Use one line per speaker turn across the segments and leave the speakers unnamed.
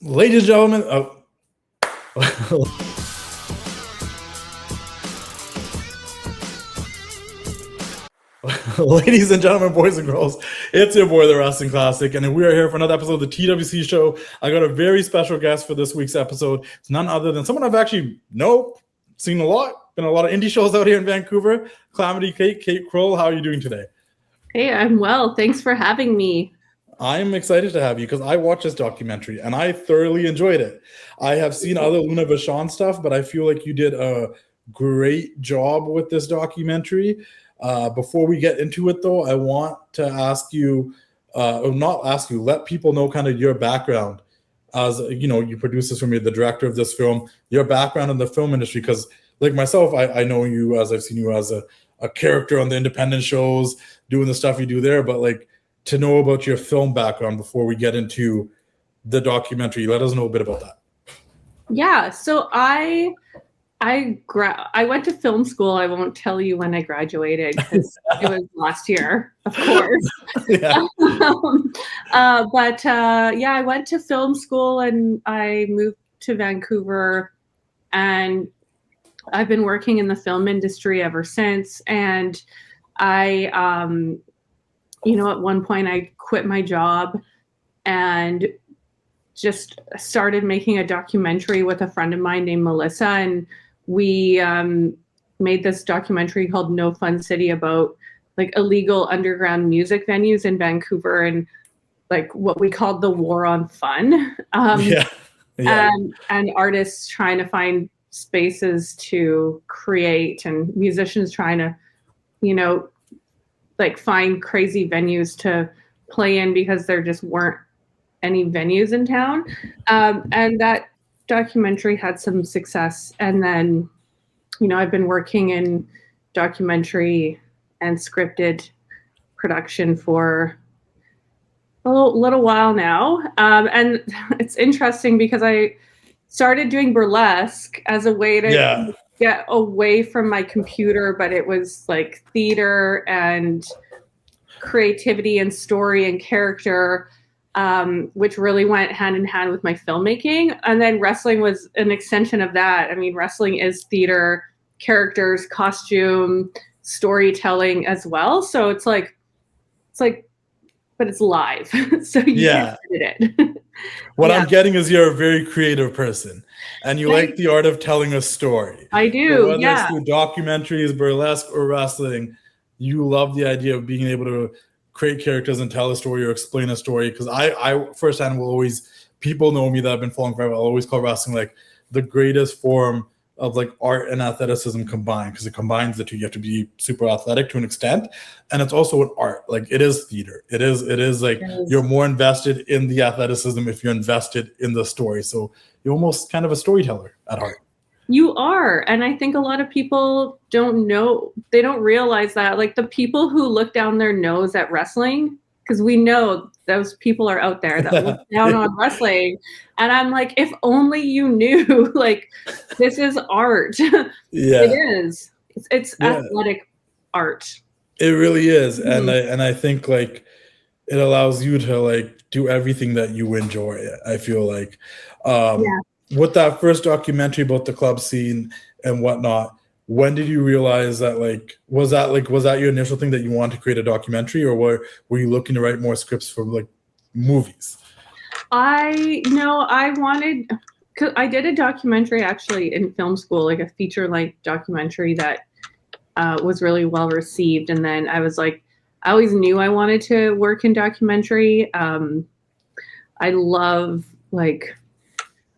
Ladies and gentlemen, ladies and gentlemen, boys and girls, it's your boy, the Wrestling Classic, and we are here for another episode of the TWC show. I got a very special guest for this week's episode. It's none other than someone I've actually seen a lot, been a lot of indie shows out here in Vancouver. Calamity Kate Kroll, how are you doing today?
Hey, I'm well. Thanks for having me.
I'm excited to have you because I watched this documentary and I thoroughly enjoyed it. I have seen other Vachon stuff, but I feel like you did a great job with this documentary. Before we get into it, though, I want to ask you, let people know kind of your background. As you know, you produce this for me, the director of this film, your background in the film industry. Because, like myself, I know you as I've seen you as a character on the independent shows, doing the stuff you do there. But like to know about your film background before we get into the documentary, let us know a bit about that.
Yeah, so I went to film school. I won't tell you when I graduated because it was last year, of course.
Yeah.
I went to film school and I moved to Vancouver, and I've been working in the film industry ever since. And I, at one point I quit my job and just started making a documentary with a friend of mine named Melissa, and we made this documentary called No Fun City about like illegal underground music venues in Vancouver and like what we called the war on fun. And artists trying to find spaces to create and musicians trying to, like find crazy venues to play in because there just weren't any venues in town. And that documentary had some success. And then, I've been working in documentary and scripted production for a little while now. And it's interesting because I started doing burlesque as a way to get away from my computer, but it was like theater and creativity and story and character, which really went hand in hand with my filmmaking. And then wrestling was an extension of that. I mean, wrestling is theater, characters, costume, storytelling as well. So it's like, but it's live. So you did it.
What I'm getting is you're a very creative person and you like the art of telling a story.
I do.
So whether it's through documentaries, burlesque, or wrestling, you love the idea of being able to create characters and tell a story or explain a story. Because I firsthand will always, people know me that I've been following forever, I'll always call wrestling like the greatest form of like art and athleticism combined, because it combines the two. You have to be super athletic to an extent, and it's also an art. Like it is theater. It is like you're more invested in the athleticism if you're invested in the story. So you're almost kind of a storyteller at heart.
You are. And I think a lot of people don't know, they don't realize that. Like the people who look down their nose at wrestling, because we know those people are out there that look down on wrestling. And I'm like, if only you knew, like, this is art.
Yeah.
It is. It's athletic art.
It really is. Mm-hmm. And I think like it allows you to like do everything that you enjoy, I feel like. With that first documentary about the club scene and whatnot, when did you realize that was that your initial thing that you wanted to create a documentary, or were you looking to write more scripts for like movies?
I did a documentary actually in film school, like a feature-length documentary that was really well received. And then I was like, I always knew I wanted to work in documentary. I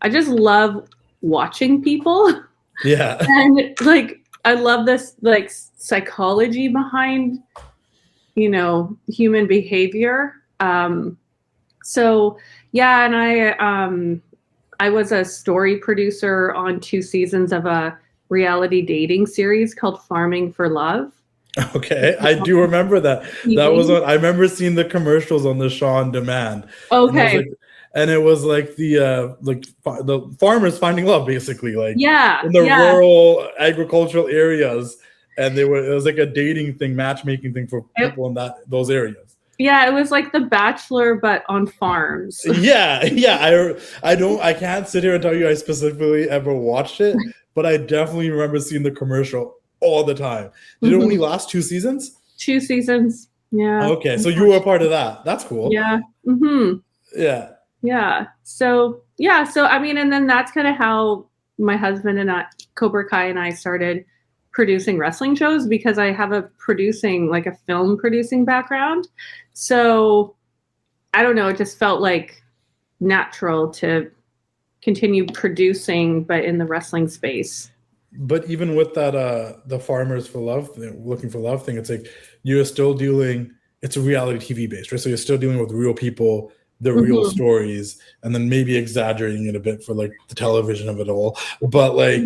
just love watching people.
Yeah.
And like, I love this like psychology behind, human behavior. And I was a story producer on 2 seasons of a reality dating series called Farming for Love.
Okay, I do remember that. That was I remember seeing the commercials on the Shaw on Demand.
Okay.
And it was like the farmers finding love, basically, like in the rural agricultural areas, and it was like a dating thing, matchmaking thing for people in those areas.
Yeah, it was like The Bachelor, but on farms.
Yeah. I can't sit here and tell you I specifically ever watched it, but I definitely remember seeing the commercial all the time. Did it only last 2 seasons?
2 seasons. Yeah.
Okay, so you were a part of that. That's cool.
Yeah.
Yeah.
Yeah. So I mean, and then that's kind of how my husband and I, Cobra Kai and I, started producing wrestling shows, because I have a film producing background. So I don't know, it just felt like natural to continue producing, but in the wrestling space.
But even with that, the Farmers for Love, Looking for Love thing, it's like you're still dealing. It's a reality TV based, right? So you're still dealing with real people, the real stories, and then maybe exaggerating it a bit for like the television of it all. But like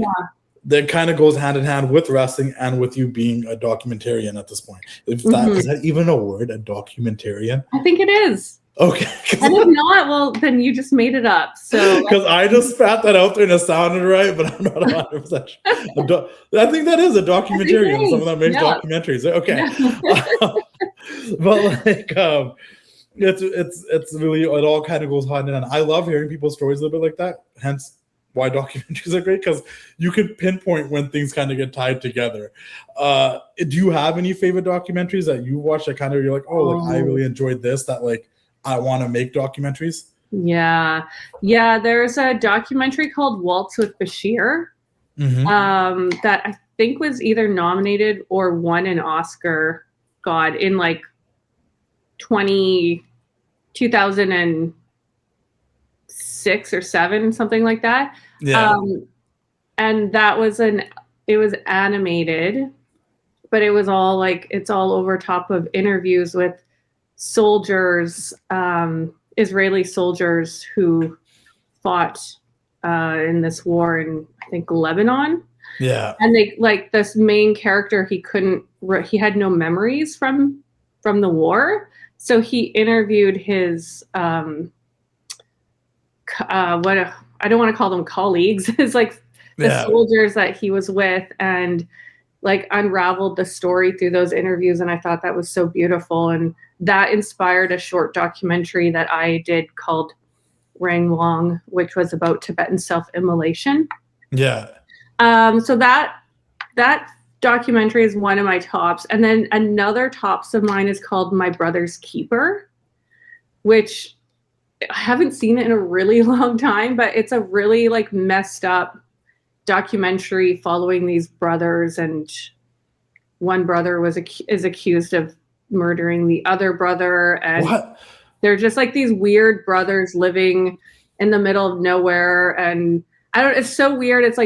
that kind of goes hand in hand with wrestling and with you being a documentarian at this point. If that is that even a word, a documentarian?
I think it is.
Okay.
And if not, well, then you just made it up. So
because I just spat that out there and it sounded right, but I'm not 100% sure. I think that is a documentarian. Someone that makes documentaries. Okay. But like it's really, it all kind of goes hand in hand. I love hearing people's stories a little bit like that. Hence why documentaries are great, because you could pinpoint when things kind of get tied together. Do you have any favorite documentaries that you watch that kind of you're like, like I really enjoyed this, that like I want to make documentaries?
Yeah. There's a documentary called Waltz with Bashir that I think was either nominated or won an Oscar. God, in like 2006 or 7, something like that.
Yeah.
And that was it was animated, but it was all like, it's all over top of interviews with soldiers, Israeli soldiers who fought in this war in, I think, Lebanon.
Yeah.
And they, like, this main character, he had no memories from the war. So he interviewed his, I don't want to call them colleagues. It's like the soldiers that he was with, and like unraveled the story through those interviews. And I thought that was so beautiful. And that inspired a short documentary that I did called Rang Wong, which was about Tibetan self-immolation.
Yeah.
So that documentary is one of my tops. And then another tops of mine is called My Brother's Keeper, which I haven't seen it in a really long time, but it's a really like messed up documentary following these brothers, and one brother is accused of murdering the other brother, and they're just like these weird brothers living in the middle of nowhere, and it's so weird. It's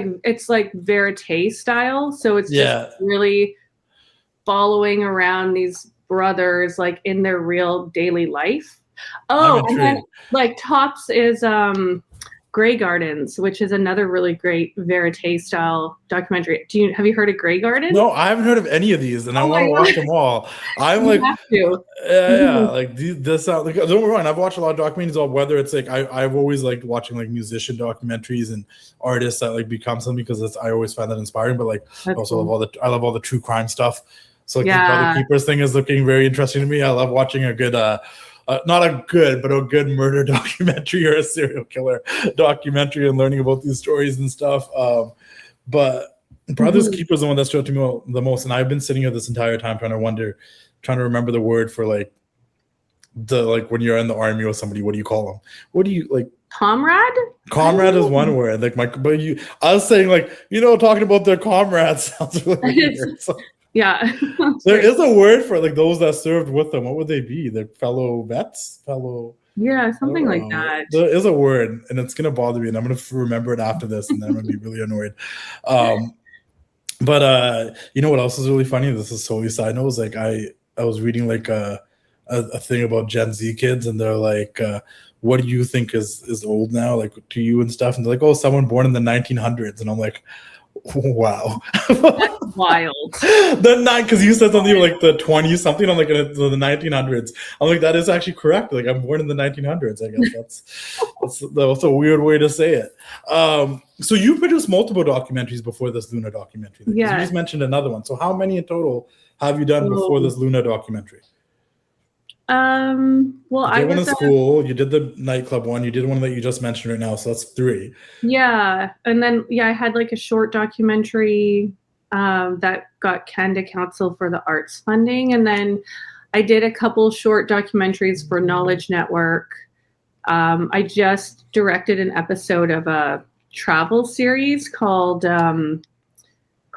like verite style, so it's just really following around these brothers like in their real daily life. And then like tops is Grey Gardens, which is another really great verite style documentary. Have you heard of Grey Gardens?
No, I haven't heard of any of these, and I want to watch them all. I'm like, like this sounds like, don't get me wrong, I've watched a lot of documentaries on whether it's like I've always liked watching like musician documentaries and artists that like become something, because I always find that inspiring. But like I love all the true crime stuff. So like the Brother Keepers thing is looking very interesting to me. I love watching a good not a good, but a good murder documentary or a serial killer documentary and learning about these stories and stuff. But Brother's Keeper is the one that stood out to me the most. And I've been sitting here this entire time trying to remember the word for like when you're in the army with somebody, what do you call them? What do you like?
Comrade?
Comrade is one word. Like I was saying, like, talking about their comrades sounds really weird. So.
Yeah.
There is a word for like those that served with them. What would they be? Their fellow vets?
Yeah, something like that.
There is a word, and it's gonna bother me, and I'm gonna remember it after this, and then I'm gonna be really annoyed. But you know what else is really funny? This is totally side note. Like I was reading like a thing about Gen Z kids, and they're like, what do you think is old now, like to you and stuff? And they're like, oh, someone born in the 1900s, and I'm like, wow.
That's wild.
Because you said something like the 20s something. I'm like, the 1900s. I'm like, that is actually correct. Like, I'm born in the 1900s. I guess that's a weird way to say it. So you produced multiple documentaries before this Luna documentary. You just mentioned another one. So how many in total have you done before this Luna documentary?
Well,
You
I
did one in
was
school, you did the nightclub one, you did one that you just mentioned right now, so that's 3.
yeah, and then I had like a short documentary that got Canada Council for the Arts funding, and then I did a couple short documentaries for Knowledge Network. I just directed an episode of a travel series called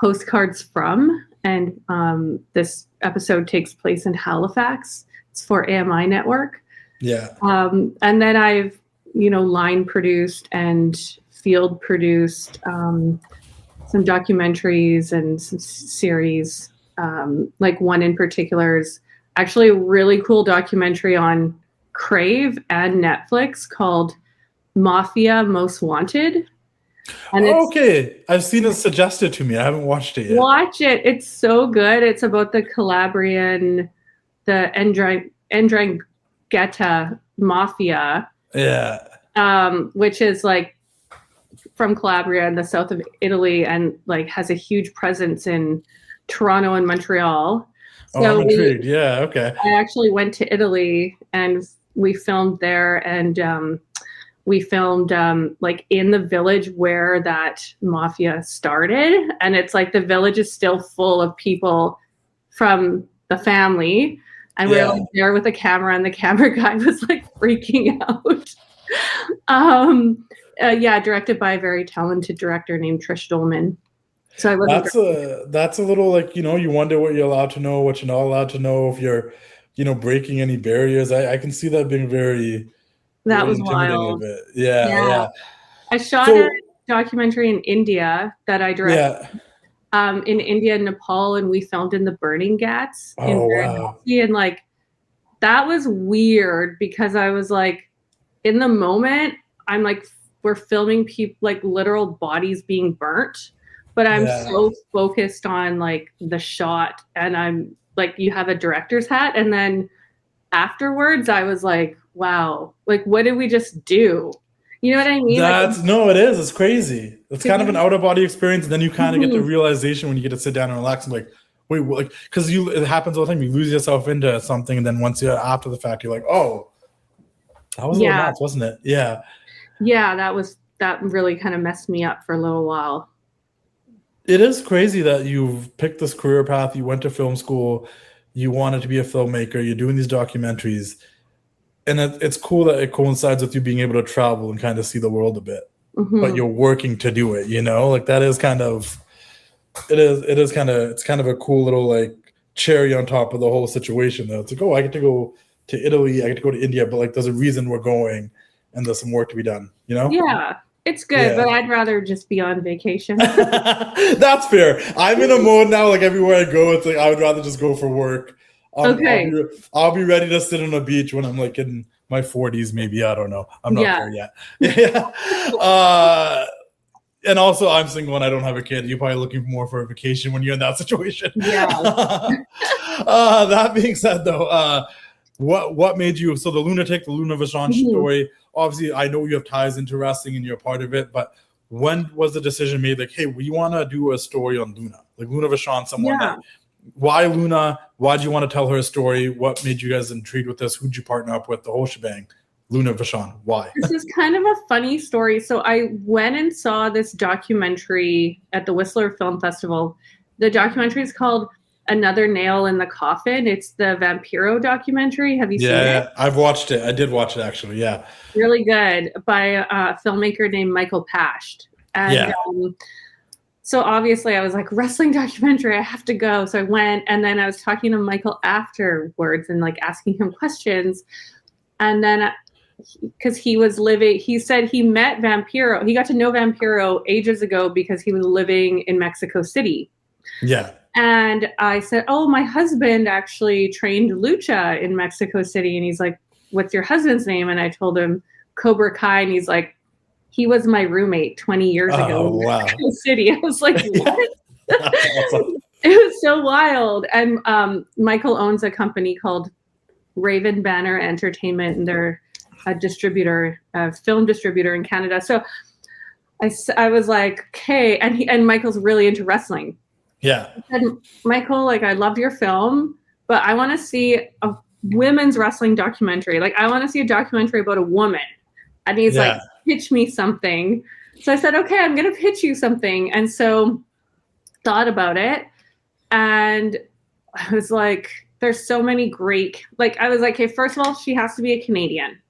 Postcards From, and this episode takes place in Halifax. It's for AMI Network.
Yeah.
And then I've, line produced and field produced some documentaries and some series. Like one in particular is actually a really cool documentary on Crave and Netflix called Mafia Most Wanted. And
Okay, I've seen it suggested to me. I haven't watched it yet.
watch it. It's so good. It's about the Calabrian, the Ndrangheta mafia, which is like from Calabria in the south of Italy, and like has a huge presence in Toronto and Montreal.
So I'm intrigued. Yeah, okay.
I actually went to Italy and we filmed there, and we filmed like in the village where that mafia started, and it's like the village is still full of people from the family, and we were like there with a camera, and the camera guy was like freaking out. Directed by a very talented director named Trish Dolman. So
that's a little like, you wonder what you're allowed to know, what you're not allowed to know, if you're, breaking any barriers. I can see that being very
was
intimidating
wild.
a bit. Yeah.
I shot a documentary in India that I directed. In India and Nepal, and we filmed in the burning ghats in Varanasi, and like that was weird because I was like, in the moment, I'm like, we're filming people like literal bodies being burnt, but I'm so focused on like the shot, and I'm like, you have a director's hat, and then afterwards I was like, wow, like what did we just do? You know what I mean?
No, it is. It's crazy. It's kind of an out of body experience, and then you kind of get the realization when you get to sit down and relax and like, wait, like, because it happens all the time. You lose yourself into something, and then once you're after the fact, you're like, oh, that was a little nuts, wasn't it? Yeah.
Yeah, that really kind of messed me up for a little while.
It is crazy that you've picked this career path. You went to film school. You wanted to be a filmmaker. You're doing these documentaries. And it's cool that it coincides with you being able to travel and kind of see the world a bit, but you're working to do it, like that is kind of, it's kind of a cool little like cherry on top of the whole situation though. It's like, oh, I get to go to Italy, I get to go to India, but like, there's a reason we're going and there's some work to be done,
Yeah, it's good, but I'd rather just be on vacation.
That's fair. I'm in a mode now, like everywhere I go, it's like, I would rather just go for work. I'll be ready to sit on a beach when I'm like in my 40s, maybe. I don't know. I'm not there yet. And also, I'm single and I don't have a kid. You're probably looking more for a vacation when you're in that situation. That being said, though, what made you? So the Lunatic, the Luna Vachon story. Obviously, I know you have ties into wrestling and you're a part of it. But when was the decision made? Like, hey, we want to do a story on Luna, like Luna Vachon, someone that. Why Luna? Why'd you want to tell her a story? What made you guys intrigued with this? Who'd you partner up with? The whole shebang. Luna Vachon. Why?
This is kind of a funny story. So I went and saw this documentary at the Whistler Film Festival. The documentary is called Another Nail in the Coffin. It's the Vampiro documentary. Have you seen it?
Yeah, I've watched it. I did watch it actually. Yeah.
Really good, by a filmmaker named Michael Pasht. And so obviously I was like, wrestling documentary, I have to go. So I went, and then I was talking to Michael afterwards and like asking him questions. And then because he said he met Vampiro. He got to know Vampiro ages ago because he was living in Mexico City.
Yeah.
And I said, oh, my husband actually trained lucha in Mexico City. And he's like, what's your husband's name? And I told him Cobra Kai. And he's like, he was my roommate 20 years ago in Mexico City. I was like, what? Awesome. It was so wild. And Michael owns a company called Raven Banner Entertainment, and they're a distributor, a film distributor in Canada. So I was like, okay. And Michael's really into wrestling.
Yeah.
I said, Michael, like, I loved your film, but I want to see women's wrestling documentary. Like, I want to see a documentary about a woman. And he's like,
Yeah.
pitch me something. So I said, okay, I'm going to pitch you something. And so thought about it. And I was like, there's so many great, like, I was like, okay, first of all, she has to be a Canadian.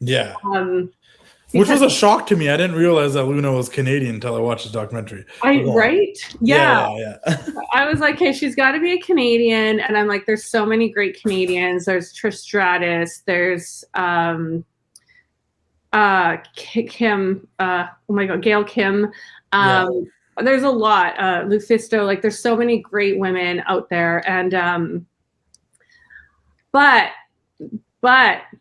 Yeah.
Um,
Which was
because
a shock to me. I didn't realize that Luna was Canadian until I watched this documentary. But go on.
right?
Yeah,
Yeah.
yeah, yeah.
I was like, hey, she's got to be a Canadian. And I'm like, there's so many great Canadians. There's Trish Stratus. There's Kim, oh my God, Gail Kim.
Yeah.
There's a lot, Lufisto, like there's so many great women out there. And, but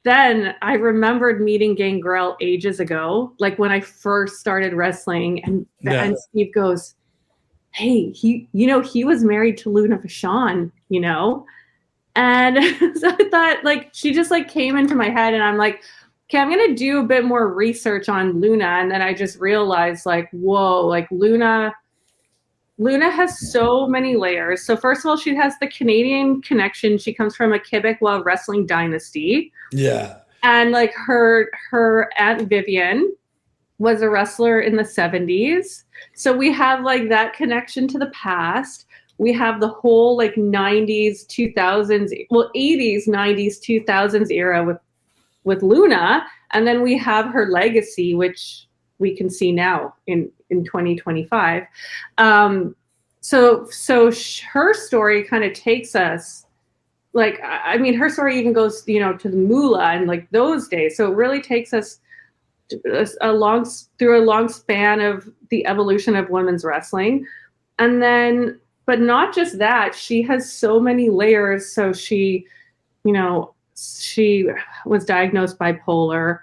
then I remembered meeting Gangrel ages ago, like when I first started wrestling, and Steve goes, hey, he was married to Luna Vachon, and so I thought, like, she just like came into my head, and I'm like, okay, I'm gonna do a bit more research on Luna, and then I just realized, like, whoa, like Luna has so many layers. So first of all, she has the Canadian connection. She comes from a Quebecois wrestling dynasty.
Yeah.
And like her Aunt Vivian was a wrestler in the 70s. So we have like that connection to the past. We have the whole like 90s, 2000s, well, 80s, 90s, 2000s era with Luna. And then we have her legacy, which we can see now in 2025. So her story kind of takes us, like, I mean, her story even goes, to the Moolah and like those days. So it really takes us through a long span of the evolution of women's wrestling. And then, but not just that, she has so many layers. So she was diagnosed bipolar.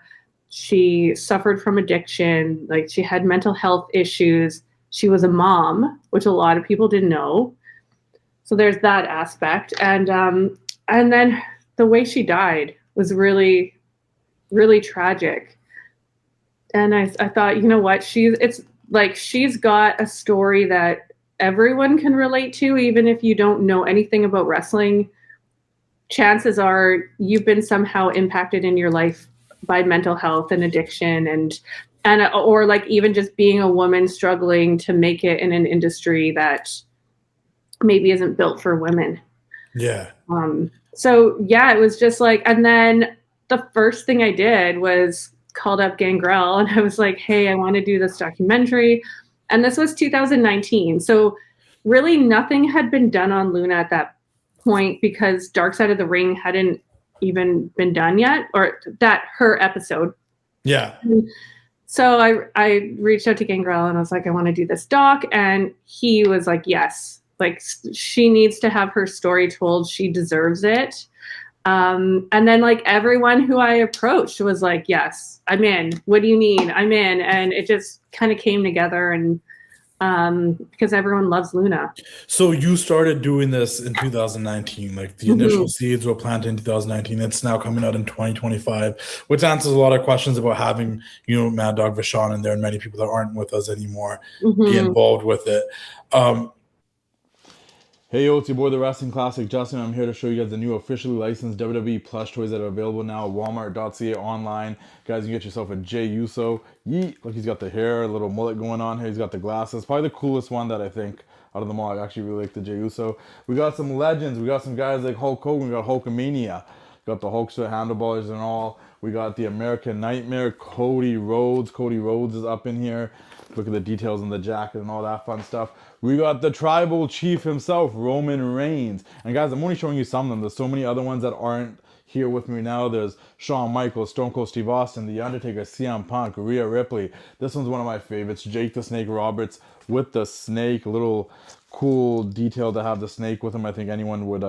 She suffered from addiction. Like, she had mental health issues. She was a mom, which a lot of people didn't know. So there's that aspect. And then the way she died was really, really tragic. And I thought, you know what? She's got a story that everyone can relate to, even if you don't know anything about wrestling. Chances are you've been somehow impacted in your life by mental health and addiction, and or like even just being a woman struggling to make it in an industry that maybe isn't built for women.
Yeah.
So yeah, it was just like, and then the first thing I did was called up Gangrel, and I was like, hey, I want to do this documentary. And this was 2019. So really nothing had been done on Luna at that point, because Dark Side of the Ring hadn't even been done yet, or that her episode.
Yeah.
So I reached out to Gangrel and I was like, I want to do this doc. And he was like, yes, like she needs to have her story told. She deserves it. And then like everyone who I approached was like, yes, I'm in. What do you need? I'm in. And it just kind of came together, and because everyone loves Luna.
So you started doing this in 2019, like the initial seeds were planted in 2019. It's now coming out in 2025, which answers a lot of questions about having, Mad Dog Vachon in there, and many people that aren't with us anymore be involved with it.
Hey yo, it's your boy the Wrestling Classic Justin. I'm here to show you guys the new officially licensed WWE plush toys that are available now at Walmart.ca online. Guys, you can get yourself a Jey Uso. Yeet! Look, he's got the hair, a little mullet going on here. He's got the glasses. Probably the coolest one that I think out of them all. I actually really like the Jey Uso. We got some legends. We got some guys like Hulk Hogan. We got Hulkamania. Got the Hulkster handlebars and all. We got the American Nightmare, Cody Rhodes. Cody Rhodes is up in here. Look at the details on the jacket and all that fun stuff. We got the tribal chief himself, Roman Reigns. And guys, I'm only showing you some of them. There's so many other ones that aren't here with me now. There's Shawn Michaels, Stone Cold Steve Austin, The Undertaker, CM Punk, Rhea Ripley. This one's one of my favorites, Jake the Snake Roberts with the snake. A little cool detail to have the snake with him. I think anyone would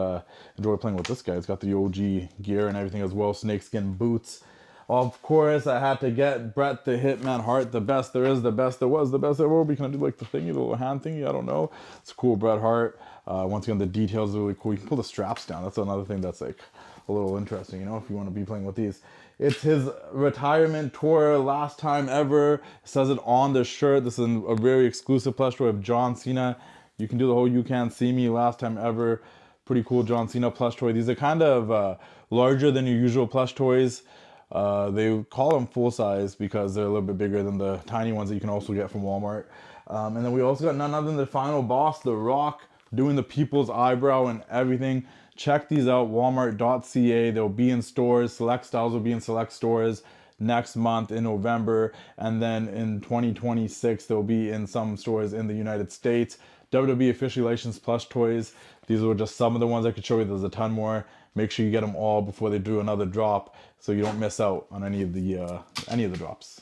enjoy playing with this guy. It's got the OG gear and everything as well, snakeskin boots. Of course, I had to get Bret the Hitman Hart, the best there is, the best there was, the best there will be. Can I do like the thingy, the little hand thingy? I don't know. It's cool, Bret Hart. Once again, the details are really cool. You can pull the straps down. That's another thing that's like a little interesting, if you want to be playing with these. It's his retirement tour, last time ever. It says it on the shirt. This is a very exclusive plush toy of John Cena. You can do the whole "You Can't See Me," last time ever. Pretty cool John Cena plush toy. These are kind of larger than your usual plush toys. They call them full size because they're a little bit bigger than the tiny ones that you can also get from Walmart. And then we also got none other than the final boss, The Rock, doing the people's eyebrow and everything. Check these out, walmart.ca. They'll be in stores. Select styles will be in select stores next month in November. And then in 2026, they'll be in some stores in the United States. WWE officially licensed plush toys. These were just some of the ones I could show you. There's a ton more. Make sure you get them all before they do another drop, so you don't miss out on any of the drops.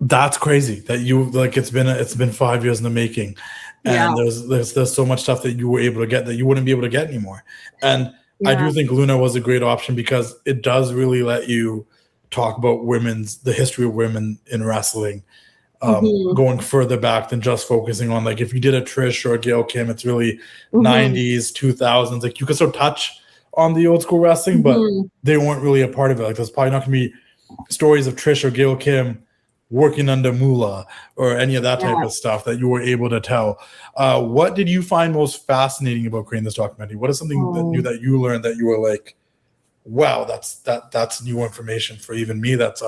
That's crazy that you like. It's been 5 years in the making, and there's so much stuff that you were able to get that you wouldn't be able to get anymore. And I do think Luna was a great option because it does really let you talk about the history of women in wrestling, going further back than just focusing on, like, if you did a Trish or a Gail Kim, it's really 90s, 2000s. Like, you could still touch on the old school wrestling, but they weren't really a part of it. Like, there's probably not going to be stories of Trish or Gail Kim working under Moolah or any of that type of stuff that you were able to tell. What did you find most fascinating about creating this documentary? What is something that you learned that you were like, wow, that's new information for even me that's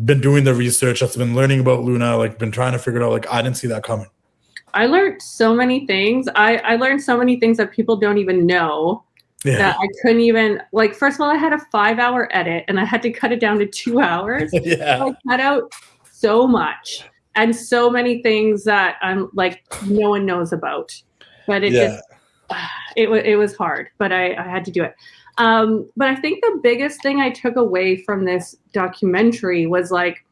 been doing the research, that's been learning about Luna, like been trying to figure it out, like I didn't see that coming.
I learned so many things. I learned so many things that people don't even know. That I couldn't even, like, first of all, I had a 5-hour edit and I had to cut it down to 2 hours. I cut out so much and so many things that I'm like, no one knows about, but it was hard, but I had to do it. But I think the biggest thing I took away from this documentary was, like,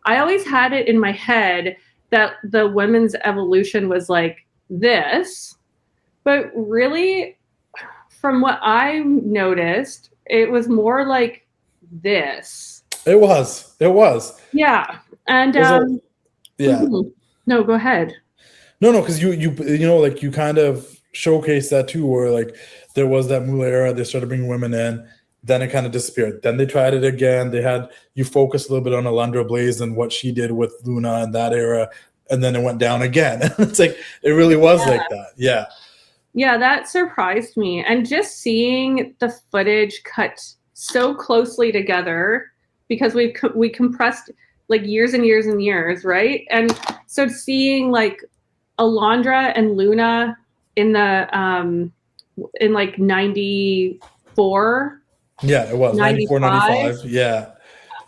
I always had it in my head that the women's evolution was like this, but really, from what I noticed, it was more like this.
It was.
Yeah. And no, go ahead.
No, because you like you kind of showcased that too, where like there was that Moolah era, they started bringing women in, then it kind of disappeared. Then they tried it again. You focused a little bit on Alundra Blaze and what she did with Luna in that era, and then it went down again. It's like it really was like that. Yeah.
Yeah, that surprised me. And just seeing the footage cut so closely together, because we compressed like years and years and years, right? And so seeing like Alundra and Luna in the in like 94.
Yeah, it was 94, 95. Yeah.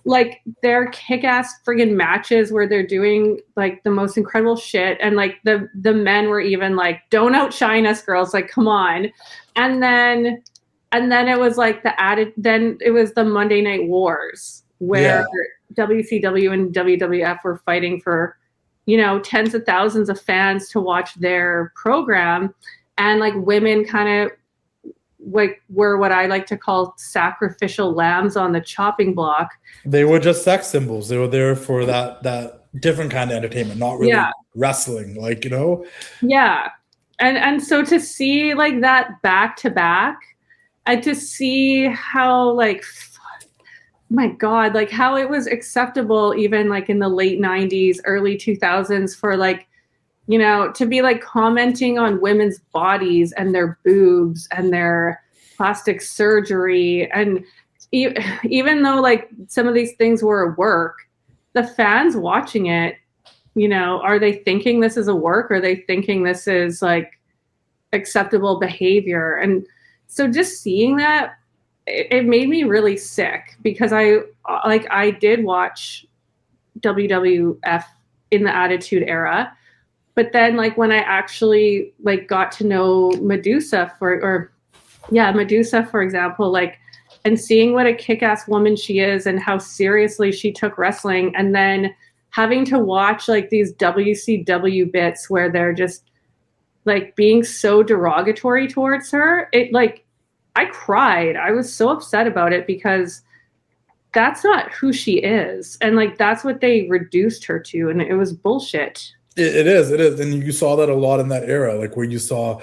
Like their kick-ass friggin' matches where they're doing like the most incredible shit, and like the men were even like, don't outshine us, girls, like come on. And then it was like then it was the Monday Night Wars where WCW and WWF were fighting for, tens of thousands of fans to watch their program, and like women kind of like were what I like to call sacrificial lambs on the chopping block.
They were just sex symbols. They were there for that different kind of entertainment, not really wrestling, like, Yeah.
And so to see like that back to back, and to see how like, my God, like how it was acceptable even like in the late 90s, early 2000s for like, to be like commenting on women's bodies and their boobs and their plastic surgery. And even though like some of these things were a work, the fans watching it, are they thinking this is a work? Or are they thinking this is like acceptable behavior? And so just seeing that, it made me really sick, because I did watch WWF in the Attitude Era. But then, like, when I actually like got to know Medusa, for example, like, and seeing what a kick-ass woman she is and how seriously she took wrestling, and then having to watch like these WCW bits where they're just like being so derogatory towards her, it like, I cried. I was so upset about it, because that's not who she is, and like that's what they reduced her to, and it was bullshit.
It is, and you saw that a lot in that era, like where you saw,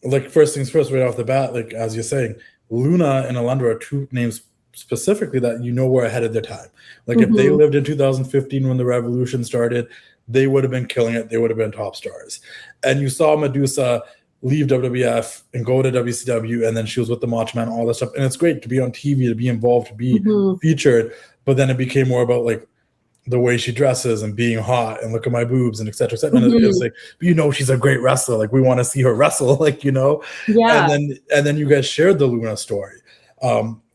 like first things first, right off the bat, like as you're saying, Luna and Alundra are two names specifically that were ahead of their time. Like if they lived in 2015 when the revolution started, they would have been killing it. They would have been top stars. And you saw Medusa leave WWF and go to WCW, and then she was with the Macho Man, all that stuff. And it's great to be on TV, to be involved, to be featured. But then it became more about like the way she dresses and being hot and look at my boobs and et cetera, et cetera. And it's like, she's a great wrestler. Like, we want to see her wrestle, like,
Yeah.
And then you guys shared the Luna story,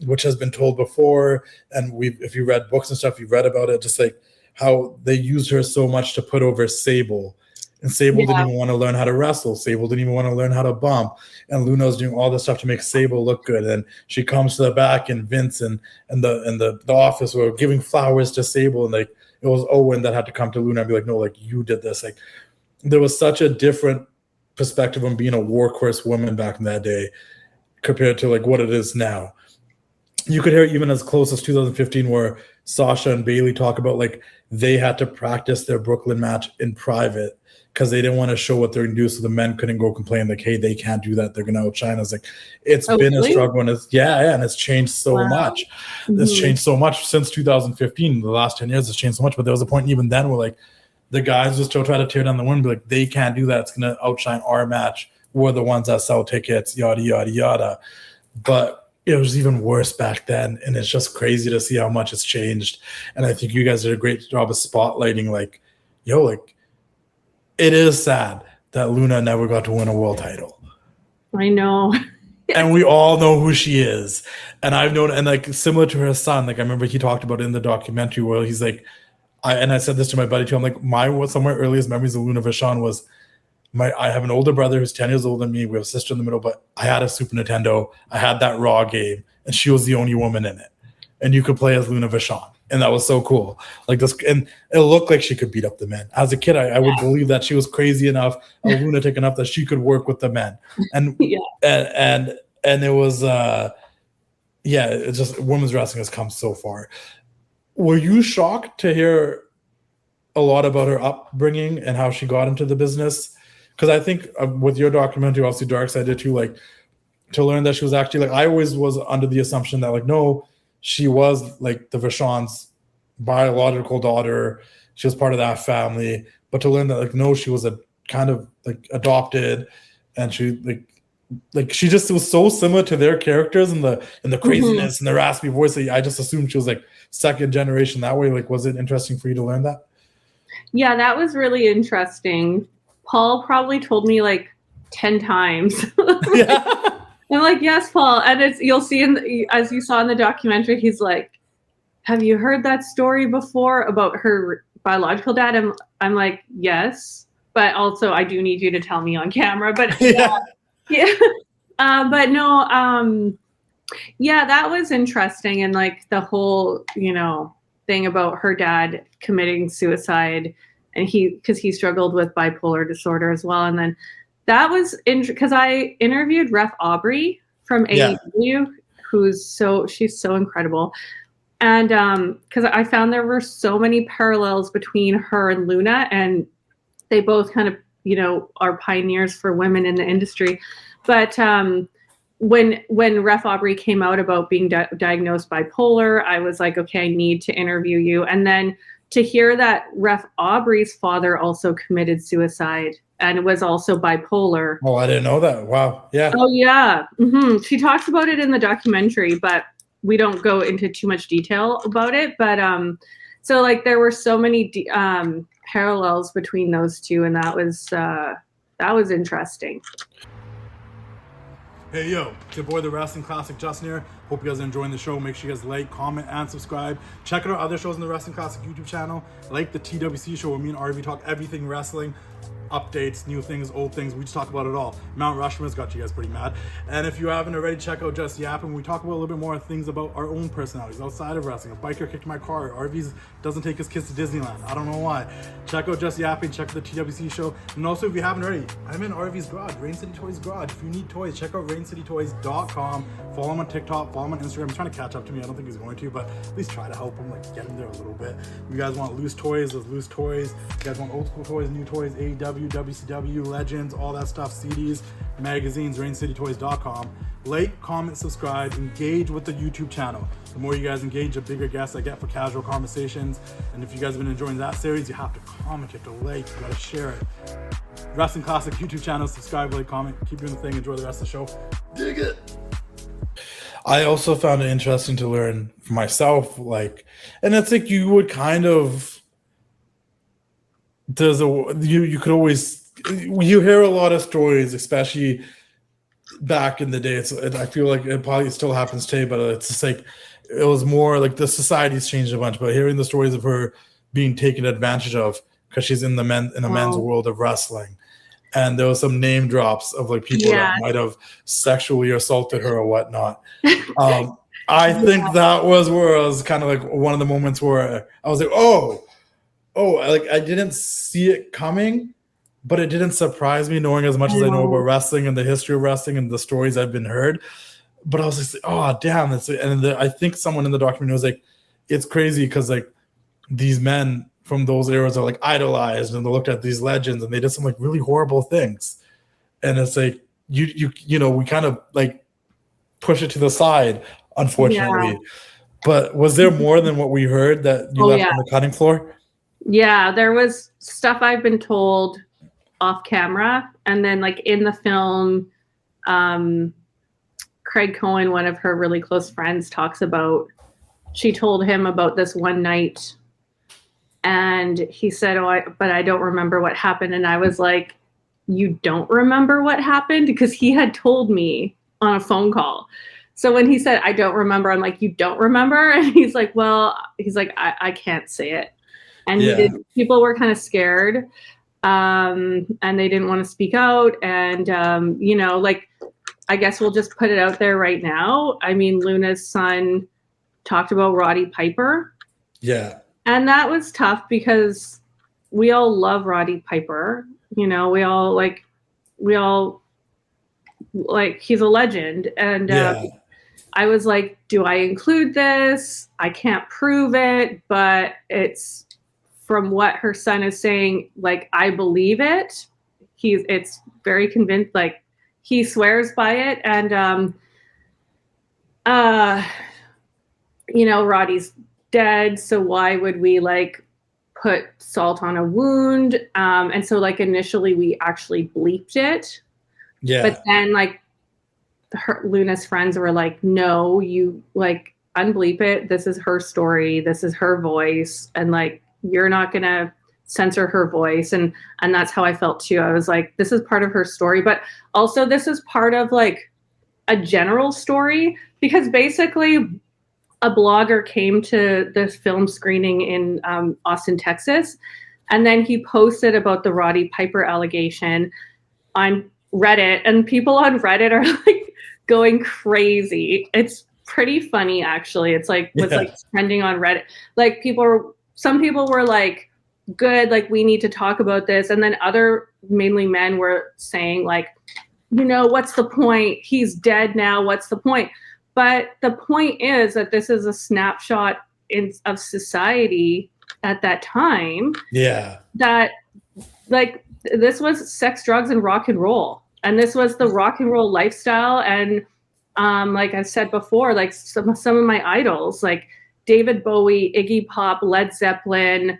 which has been told before. And if you read books and stuff, you've read about it, just like how they used her so much to put over Sable. And Sable didn't even want to learn how to wrestle. Sable didn't even want to learn how to bump. And Luna's doing all this stuff to make Sable look good. And she comes to the back, and Vince and the office were giving flowers to Sable. And like, it was Owen that had to come to Luna and be like, no, like, you did this. Like, there was such a different perspective on being a workhorse woman back in that day compared to like what it is now. You could hear it even as close as 2015, where Sasha and Bailey talk about like they had to practice their Brooklyn match in private because they didn't want to show what they're going to do, so the men couldn't go complain like, hey, they can't do that, they're going to outshine us. Like, it's been a struggle, and and it's changed so much. It's changed so much since 2015. The last 10 years has changed so much, but there was a point even then where like the guys would still try to tear down the women, be like, they can't do that, it's going to outshine our match. We're the ones that sell tickets, yada, yada, yada. But it was even worse back then, and it's just crazy to see how much it's changed. And I think you guys did a great job of spotlighting like, it is sad that Luna never got to win a world title.
I know.
And we all know who she is. And I've known, and like similar to her son, like I remember he talked about it in the documentary where he's like, I said this to my buddy too, I'm like, some of my earliest memories of Luna Vachon was I have an older brother who's 10 years older than me. We have a sister in the middle, but I had a Super Nintendo. I had that Raw game, and she was the only woman in it. And you could play as Luna Vachon. And that was so cool. Like this, and it looked like she could beat up the men. As a kid, I would believe that she was crazy enough, a lunatic enough that she could work with the men. And and it was it's just women's wrestling has come so far. Were you shocked to hear a lot about her upbringing and how she got into the business? Because I think with your documentary, obviously Dark Side did too, like to learn that she was actually like, I always was under the assumption that like, no, she was like the Vachon's biological daughter. She was part of that family. But to learn that like, no, she was a kind of like adopted, and she like she just was so similar to their characters and the craziness and the raspy voice that I just assumed she was like second generation that way. Like, was it interesting for you to learn that?
Yeah, that was really interesting. Paul probably told me like 10 times. I'm like, yes, Paul. And you'll see as you saw in the documentary, he's like, have you heard that story before about her biological dad? I'm like, yes, but also I do need you to tell me on camera. But but no, that was interesting. And like the whole, thing about her dad committing suicide, and because he struggled with bipolar disorder as well. And then that was because I interviewed Ref Aubrey from AEW, she's so incredible. And because I found there were so many parallels between her and Luna, and they both kind of, are pioneers for women in the industry. But when Ref Aubrey came out about being diagnosed bipolar, I was like, okay, I need to interview you. And then to hear that Ref Aubrey's father also committed suicide and was also bipolar.
Oh, I didn't know that. Wow. Yeah.
Oh, yeah. She talks about it in the documentary, but we don't go into too much detail about it. But so like there were so many parallels between those two, and that was interesting.
Hey, yo, it's your boy, the Wrestling Classic, Justin here. Hope you guys are enjoying the show. Make sure you guys like, comment, and subscribe. Check out our other shows on the Wrestling Classic YouTube channel, like the TWC show where me and RV talk everything wrestling, updates, new things, old things. We just talk about it all. Mount Rushmore's got you guys pretty mad. And if you haven't already, check out Just Yapping. We talk about a little bit more things about our own personalities outside of wrestling. A biker kicked my car. RV doesn't take his kids to Disneyland. I don't know why. Check out Just Yapping. Check out the TWC show. And also, if you haven't already, I'm in RV's garage, Rain City Toys garage. If you need toys, check out raincitytoys.com. Follow him on TikTok. Follow him on Instagram. He's trying to catch up to me. I don't think he's going to, but at least try to help him, like get him there a little bit. If you guys want loose toys, there's loose toys. If you guys want old school toys, new toys, AEW, WCW, Legends, all that stuff, CDs, magazines, raincitytoys.com. Like, comment, subscribe, engage with the YouTube channel. The more you guys engage, the bigger guests I get for casual conversations. And if you guys have been enjoying that series, you have to comment, you have to like, you gotta share it.
Wrestling Classic YouTube channel. Subscribe, like, comment, keep doing the thing. Enjoy the rest of the show. Dig it.
I also found it interesting to learn for myself, like, and it's like you would kind of, you could always, you hear a lot of stories, especially back in the day. I feel like it probably still happens today, but it's just like, it was more like the society's changed a bunch, but hearing the stories of her being taken advantage of because she's in the men's world of wrestling. And there was some name drops of like people that might have sexually assaulted her or whatnot. I think that was where I was kind of like one of the moments where I was like, oh, like I didn't see it coming, but it didn't surprise me knowing as much as I know about wrestling and the history of wrestling and the stories I've been heard. But I was just like, oh, damn. I think someone in the documentary was like, it's crazy because like these men from those eras are like idolized and they looked at these legends and they did some like really horrible things. And it's like, you know, we kind of like push it to the side, unfortunately. Yeah. But was there more than what we heard that you left on the cutting floor?
Yeah, there was stuff I've been told off camera. And then like in the film, Craig Cohen, one of her really close friends, talks about, she told him about this one night and he said, but I don't remember what happened. And I was like, you don't remember what happened? Because he had told me on a phone call. So when he said, I don't remember, I'm like, you don't remember? And he's like, well, I can't say it. And people were kind of scared and they didn't want to speak out. And, you know, like, I guess we'll just put it out there right now. I mean, Luna's son talked about Roddy Piper.
Yeah.
And that was tough because we all love Roddy Piper. You know, we all like, he's a legend. And I was like, do I include this? I can't prove it, but it's from what her son is saying, like, I believe it. It's very convinced, like, he swears by it. And, you know, Roddy's dead. So why would we like put salt on a wound? And so like initially we actually bleeped it. Yeah. But then like Luna's friends were like, no, you like unbleep it. This is her story. This is her voice. And like, you're not going to censor her voice. And that's how I felt too. I was like, this is part of her story, but also this is part of like a general story, because basically a blogger came to the film screening in Austin, Texas, and then he posted about the Roddy Piper allegation on Reddit, and people on Reddit are like going crazy. It's pretty funny, actually. It's like was like trending on Reddit. Like some people were like, good, like we need to talk about this, and then other mainly men were saying like, you know, what's the point? He's dead now. What's the point? But the point is that this is a snapshot of society at that time. Yeah. That like this was sex, drugs, and rock and roll, and this was the rock and roll lifestyle. And like I said before, like some of my idols, like David Bowie, Iggy Pop, Led Zeppelin,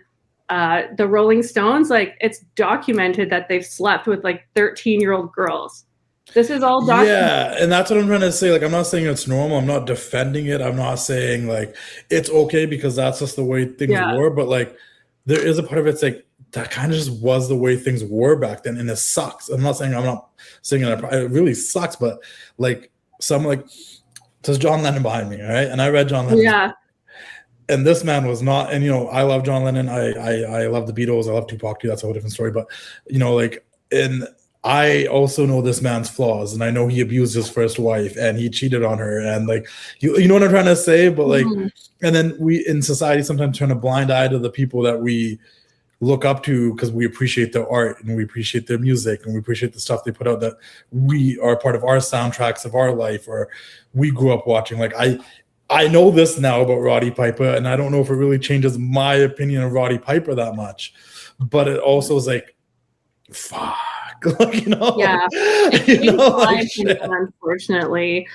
the Rolling Stones, like it's documented that they've slept with like 13-year-old girls. This is all documented.
Yeah, and that's what I'm trying to say. Like, I'm not saying it's normal. I'm not defending it. I'm not saying like it's okay because that's just the way things were. But like, there is a part of it's like that kind of just was the way things were back then, and it sucks. I'm not saying it really sucks, but like there's John Lennon behind me, all right? And I read John Lennon. Yeah. And this man was not. And you know, I love John Lennon. I love the Beatles. I love Tupac too. That's a whole different story. But you know, like I also know this man's flaws, and I know he abused his first wife and he cheated on her, and like you know what I'm trying to say. But like, and then we in society sometimes turn a blind eye to the people that we look up to because we appreciate their art and we appreciate their music and we appreciate the stuff they put out that we are part of our soundtracks of our life or we grew up watching. Like I know this now about Roddy Piper, and I don't know if it really changes my opinion of Roddy Piper that much, but it also is like, fuck. Like, you know,
yeah,
you know, like,
unfortunately.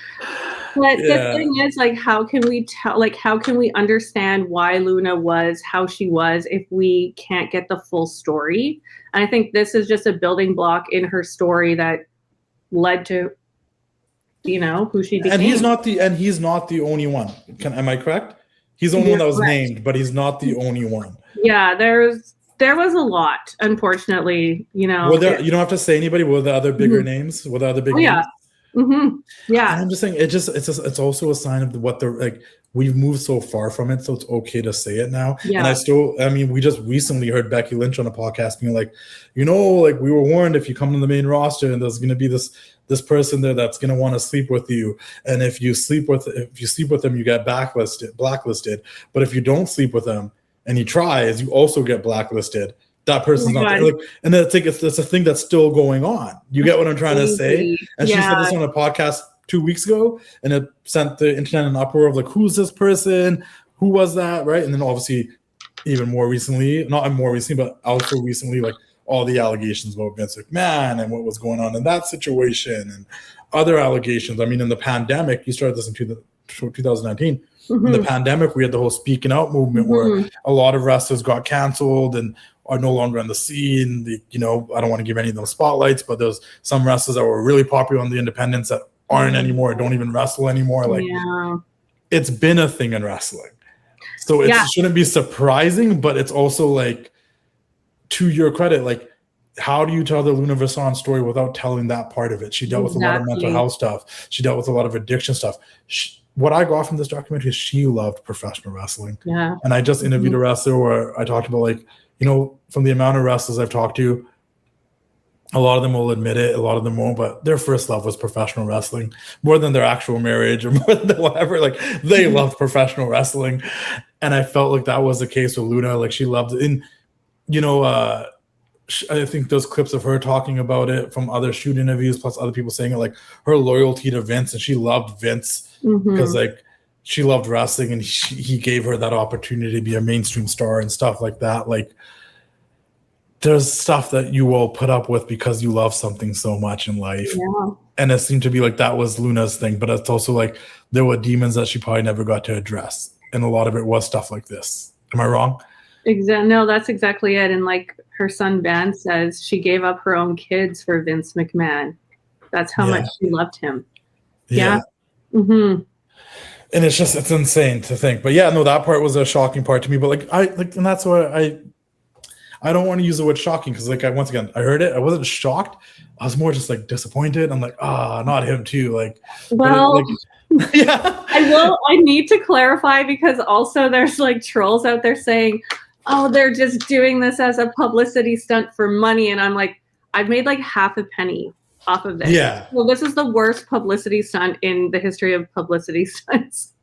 But the
Yeah.
thing is, like, how can we tell? Like, how can we understand why Luna was how she was if we can't get the full story? And I think this is just a building block in her story that led to, who she became.
And he's not the only one. Am I correct? He's the only one that was named, but he's not the only one.
Yeah, there was a lot, unfortunately. You don't
have to say anybody. Were the other bigger names? Were the other big names?
Yeah. Yeah.
And I'm just saying, it's also a sign of what they're like. We've moved so far from it, so it's okay to say it now.
Yeah.
And we just recently heard Becky Lynch on a podcast being like, like we were warned if you come to the main roster and there's going to be this person there that's going to want to sleep with you, and if you sleep with them, you get blacklisted. But if you don't sleep with them and he tries, you also get blacklisted. That person's not there. And then it's a thing that's still going on. You get what I'm trying to say? And she said this on a podcast 2 weeks ago, and it sent the internet in an uproar of like, who's this person? Who was that? Right. And then obviously even more recently, not more recently, but also recently, like all the allegations about Vince McMahon and what was going on in that situation and other allegations. I mean, in the pandemic, you started this in 2019. In the pandemic, we had the whole speaking out movement where a lot of wrestlers got canceled and are no longer on the scene. I don't want to give any of them spotlights, but there's some wrestlers that were really popular on the independents that aren't anymore, don't even wrestle anymore. Like, it's been a thing in wrestling. So it shouldn't be surprising, but it's also like, to your credit, like, how do you tell the Luna Vachon story without telling that part of it? She dealt with a lot of mental health stuff. She dealt with a lot of addiction stuff. What I got from this documentary is she loved professional wrestling. Yeah. And I just interviewed a wrestler where I talked about, like, from the amount of wrestlers I've talked to, a lot of them will admit it, a lot of them won't, but their first love was professional wrestling more than their actual marriage or more than whatever. Like, they loved professional wrestling. And I felt like that was the case with Luna. Like, she loved it. And, I think those clips of her talking about it from other shoot interviews, plus other people saying it, like her loyalty to Vince, and she loved Vince because like she loved wrestling and he gave her that opportunity to be a mainstream star and stuff like that. Like, there's stuff that you will put up with because you love something so much in life. Yeah. And it seemed to be like that was Luna's thing, but it's also like there were demons that she probably never got to address. And a lot of it was stuff like this. Am I wrong?
No, that's exactly it. And like her son Van says, she gave up her own kids for Vince McMahon. That's how much she loved him. Yeah. And
it's insane to think. But yeah, no, that part was a shocking part to me. But and that's why I don't want to use the word shocking, because like once again, I heard it. I wasn't shocked. I was more just like disappointed. I'm like, not him too. Like,
well, I need to clarify, because also there's like trolls out there saying, they're just doing this as a publicity stunt for money. And I'm like, I've made like half a penny off of this. Yeah. Well, this is the worst publicity stunt in the history of publicity stunts.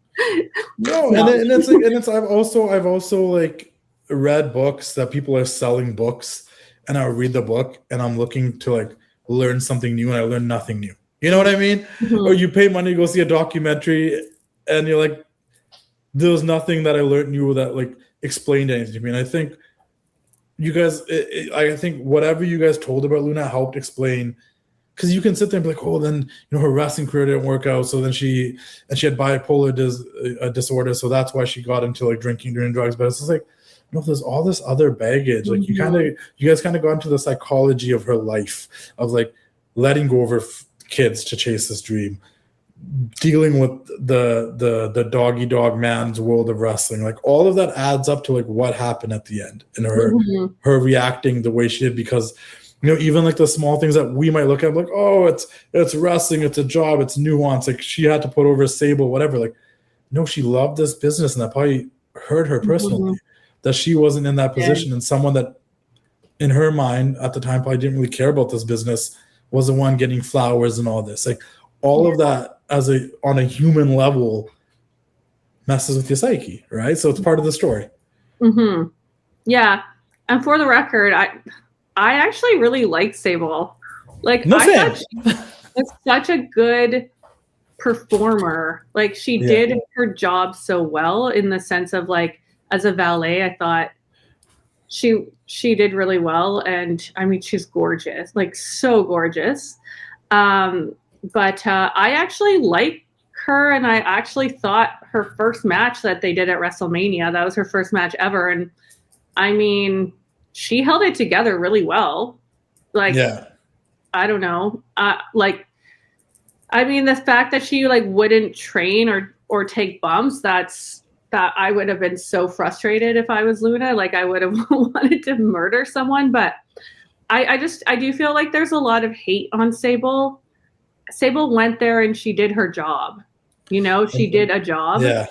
No, and it's I've also like read books that people are selling books, and I'll read the book and I'm looking to like learn something new, and I learn nothing new. You know what I mean? Or you pay money to go see a documentary and you're like, there's nothing that I learned new that like explained anything to me. And I think you guys, I think whatever you guys told about Luna helped explain, because you can sit there and be like, then her wrestling career didn't work out, so then she had bipolar disorder, so that's why she got into like drinking, doing drugs. But it's just like, there's all this other baggage. Like you guys kind of got into the psychology of her life, of like letting go of her kids to chase this dream, dealing with the doggy dog man's world of wrestling. Like all of that adds up to like what happened at the end, and her reacting the way she did, because even like the small things that we might look at like, it's wrestling, it's a job, it's nuance, like she had to put over Sable, whatever. Like, no, she loved this business, and that probably hurt her personally, that she wasn't in that position, and someone that in her mind at the time probably didn't really care about this business was the one getting flowers and all this. Like all of that on a human level messes with your psyche, right? So it's part of the story.
Yeah. And for the record, I actually really like Sable. Like, I thought she was such a good performer. Like, she did her job so well, in the sense of like, as a valet, I thought she did really well. And I mean, she's gorgeous, like so gorgeous. But I actually like her, and I actually thought her first match that they did at WrestleMania, that was her first match ever. And I mean, she held it together really well. Like,
Yeah.
I don't know. Like, I mean, the fact that she like wouldn't train or take bumps, that I would have been so frustrated if I was Luna. Like, I would have wanted to murder someone. But I do feel like there's a lot of hate on Sable. Sable went there and she did her job. You know, she did a job.
Yeah.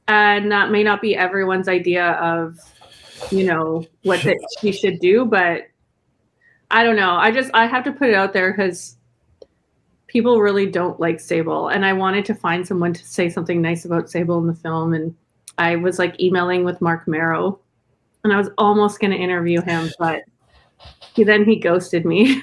And that may not be everyone's idea of, you know, what that she should do, but I don't know. I have to put it out there because people really don't like Sable. And I wanted to find someone to say something nice about Sable in the film. And I was like emailing with Mark Marrow, and I was almost going to interview him, but he ghosted me.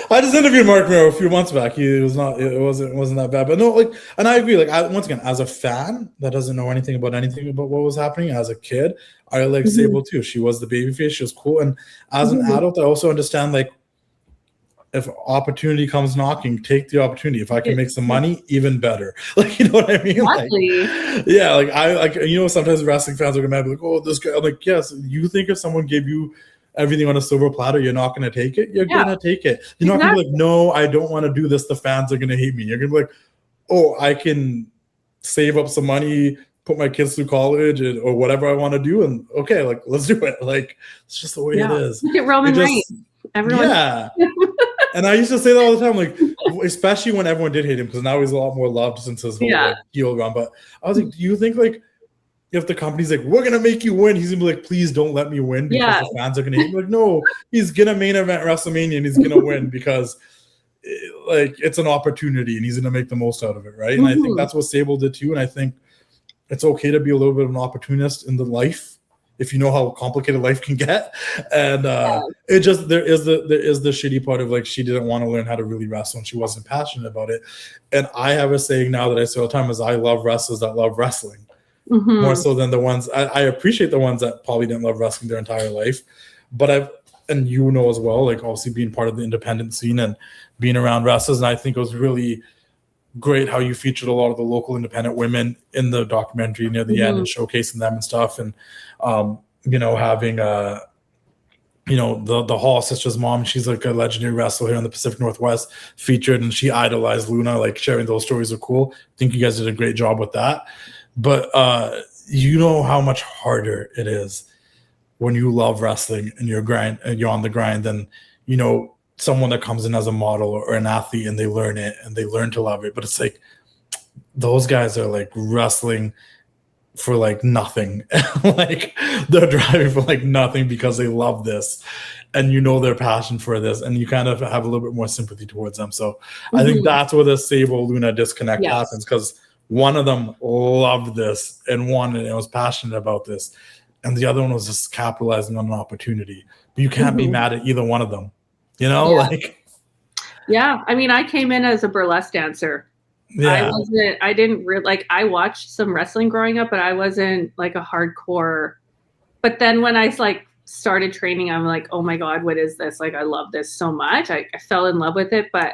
I just interviewed Mark Miro a few months back. It wasn't that bad. But no, like, and I agree. Like, once again, as a fan that doesn't know anything about what was happening, as a kid, I like Sable too. She was the babyface. She was cool. And as an adult, I also understand, like, if opportunity comes knocking, take the opportunity. If I can make some money, even better. Like, you know what I mean?
Exactly.
Like, yeah, like I like, you know, sometimes wrestling fans are gonna be like, oh, this guy. I'm like, yes, you think if someone gave you everything on a silver platter, you're not going to take it? You're going to take it. You're not going to be like, no, I don't want to do this. The fans are going to hate me. You're going to be like, oh, I can save up some money, put my kids through college or whatever I want to do. And okay, like, let's do it. Like, it's just the way it is.
Look at Roman Reigns. Everyone.
Yeah. And I used to say that all the time, like, especially when everyone did hate him, because now he's a lot more loved since his whole like, heel run. But I was like, do you think, like, if the company's like, we're gonna make you win, he's gonna be like, please don't let me win because the fans are gonna hate me? Like, no, he's gonna main event WrestleMania and he's gonna win because like it's an opportunity and he's gonna make the most out of it, right? And I think that's what Sable did too. And I think it's okay to be a little bit of an opportunist in the life if you know how complicated life can get. And it just there is the shitty part of like she didn't want to learn how to really wrestle and she wasn't passionate about it. And I have a saying now that I say all the time is I love wrestlers that love wrestling. More so than the ones I appreciate the ones that probably didn't love wrestling their entire life, but and you know as well, like obviously being part of the independent scene and being around wrestlers, and I think it was really great how you featured a lot of the local independent women in the documentary near the end and showcasing them and stuff, and you know, having you know, the Hall sisters' mom, she's like a legendary wrestler here in the Pacific Northwest, featured, and she idolized Luna. Like sharing those stories are cool. I think you guys did a great job with that. But you know how much harder it is when you love wrestling and you're on the grind than, you know, someone that comes in as a model or an athlete and they learn it and they learn to love it. But it's like those guys are like wrestling for like nothing. Like they're driving for like nothing because they love this. And you know their passion for this, and you kind of have a little bit more sympathy towards them. So I think that's where the Sable Luna disconnect happens, because one of them loved this and wanted it and was passionate about this, and the other one was just capitalizing on an opportunity. But you can't be mad at either one of them, you know? Like,
I mean, I came in as a burlesque dancer. I didn't really like, I watched some wrestling growing up, but I wasn't like a hardcore. But then when I like started training, I'm like, oh my God, what is this? Like, I love this so much. I fell in love with it. But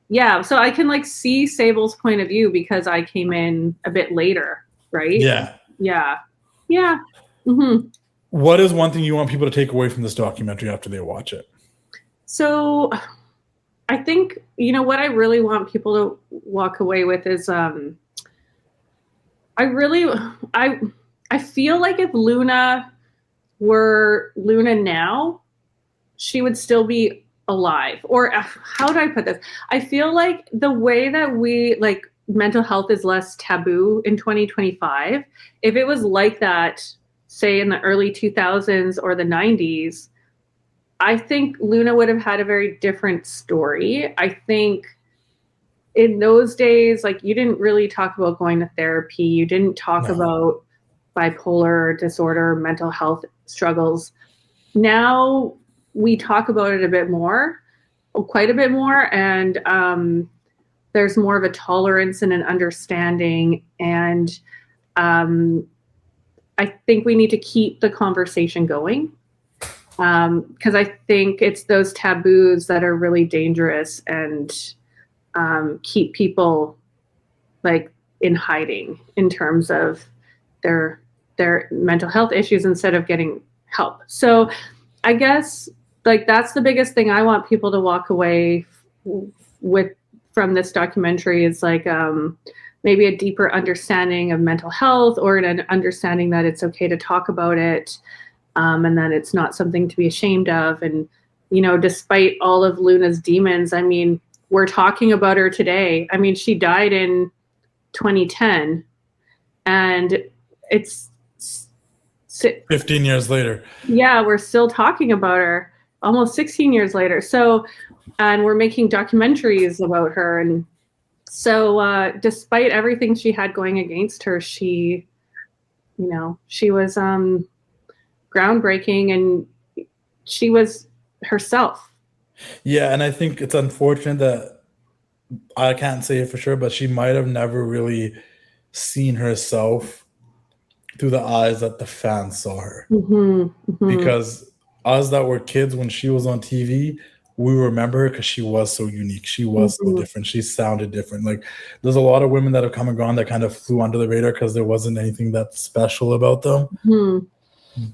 yeah, so I can like see Sable's point of view because I came in a bit later, right? Yeah.
What is one thing you want people to take away from this documentary after they watch it? So
I think, you know, what I really want people to walk away with is I feel like if Luna were Luna now, she would still be alive. Or how do I put this? I feel like the way that we like mental health is less taboo in 2025. If it was like that, say in the early 2000s or the 90s, I think Luna would have had a very different story. I think in those days, like you didn't really talk about going to therapy. You didn't talk about bipolar disorder, mental health struggles. Now we talk about it a bit more, quite a bit more. And there's more of a tolerance and an understanding. And I think we need to keep the conversation going. Because I think it's those taboos that are really dangerous and keep people like in hiding in terms of their mental health issues instead of getting help. So I guess like that's the biggest thing I want people to walk away with from this documentary is like maybe a deeper understanding of mental health, or an understanding that it's okay to talk about it, and that it's not something to be ashamed of. And, you know, despite all of Luna's demons, I mean, we're talking about her today. I mean, she died in 2010, and it's
15 years later.
Yeah, we're still talking about her almost 16 years later. So, and we're making documentaries about her. And so, despite everything she had going against her, she, you know, she was groundbreaking, and she was herself.
Yeah, and I think it's unfortunate that I can't say it for sure, but she might have never really seen herself through the eyes that the fans saw her. Because us that were kids when she was on TV, we remember her because she was so unique. She was so different. She sounded different. Like there's a lot of women that have come and gone that kind of flew under the radar because there wasn't anything that special about them.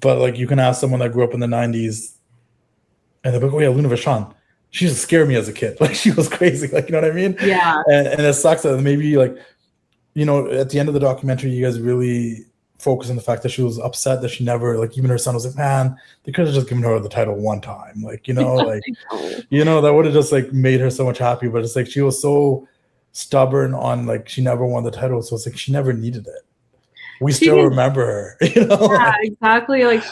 But like you can ask someone that grew up in the 90s and they're like, oh yeah, Luna Vachon. She used to scare me as a kid. Like she was crazy. Like, you know what I mean?
Yeah.
And it sucks that maybe like, you know, at the end of the documentary, you guys really focus on the fact that she was upset that she never, like, even her son was like, man, they could have just given her the title one time. Like, you know, like, you know, that would have just like made her so much happy. But it's like she was so stubborn on like she never won the title. So it's like she never needed it. We still remember her, you know?
Yeah, exactly. Like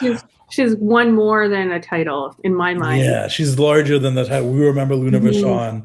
she's won more than a title in my mind.
Yeah, she's larger than the title. We remember Luna Vachon